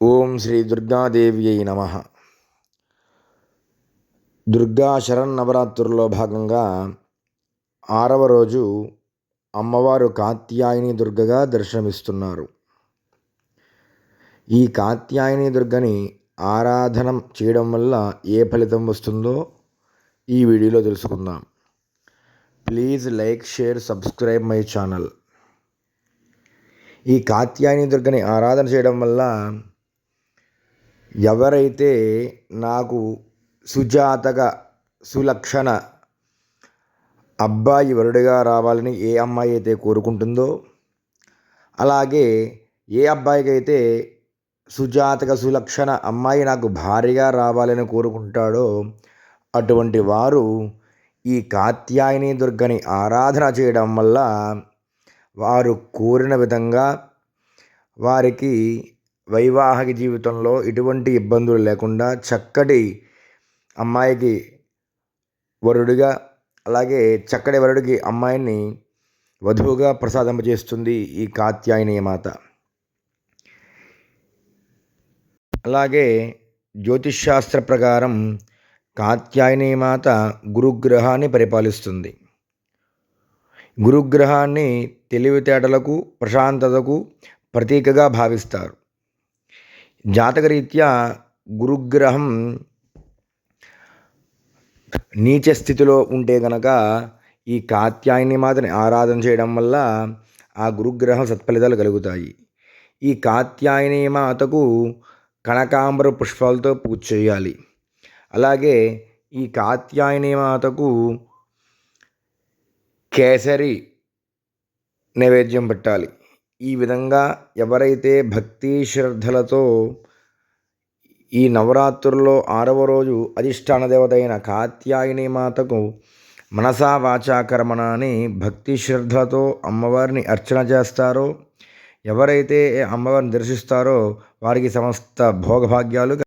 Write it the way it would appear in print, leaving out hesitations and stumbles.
ఓం శ్రీ దుర్గాదేవ్యై నమః. దుర్గా శరన్నవరాత్రుల్లో భాగంగా 6వ రోజు అమ్మవారు కాత్యాయని దుర్గగా దర్శనమిస్తున్నారు. ఈ కాత్యాయని దుర్గని ఆరాధన చేయడం వల్ల ఏ ఫలితం వస్తుందో ఈ వీడియోలో తెలుసుకుందాం. Please like, share, subscribe my channel. ఈ కాత్యాయని దుర్గని ఆరాధన చేయడం వల్ల ఎవరైతే నాకు సుజాతక సులక్షణ అబ్బాయి వరుడిగా రావాలని ఏ అమ్మాయి అయితే కోరుకుంటుందో, అలాగే ఏ అబ్బాయికి అయితే సుజాతక సులక్షణ అమ్మాయి నాకు భార్యగా రావాలని కోరుకుంటాడో అటువంటి వారు ఈ కాత్యాయని దుర్గని ఆరాధన చేయడం వల్ల వారు కోరిన విధంగా వారికి వైవాహిక జీవితంలో ఎటువంటి ఇబ్బందులు లేకుండా చక్కటి అమ్మాయికి వరుడిగా, అలాగే చక్కటి వరుడికి అమ్మాయిని వధువుగా ప్రసాదింపజేస్తుంది ఈ కాత్యాయని మాత. అలాగే జ్యోతిష్శాస్త్ర ప్రకారం కాత్యాయని మాత గురుగ్రహాన్ని పరిపాలిస్తుంది. గురుగ్రహాన్ని తెలివితేటలకు, ప్రశాంతతకు ప్రతీకగా భావిస్తారు. జాతకరీత్యా గురుగ్రహం నీచ స్థితిలో ఉంటే గనక ఈ కాత్యాయని మాతని ఆరాధన చేయడం వల్ల ఆ గురుగ్రహం సత్ఫలితాలు కలుగుతాయి. ఈ కాత్యాయని మాతకు కనకాంబర పుష్పాలతో పూజ చేయాలి. అలాగే ఈ కాత్యాయని మాతకు కేసరి నైవేద్యం పెట్టాలి. ఈ విధంగా ఎవరైతే భక్తి శ్రద్ధలతో ఈ నవరాత్రుల్లో 6వ రోజు అధిష్టాన దేవత అయిన కాత్యాయని మాతకు మనసా వాచా కర్మణ అని భక్తి శ్రద్ధలతో అమ్మవారిని అర్చన చేస్తారో, ఎవరైతే అమ్మవారిని దర్శిస్తారో వారికి సమస్త భోగభాగ్యాలు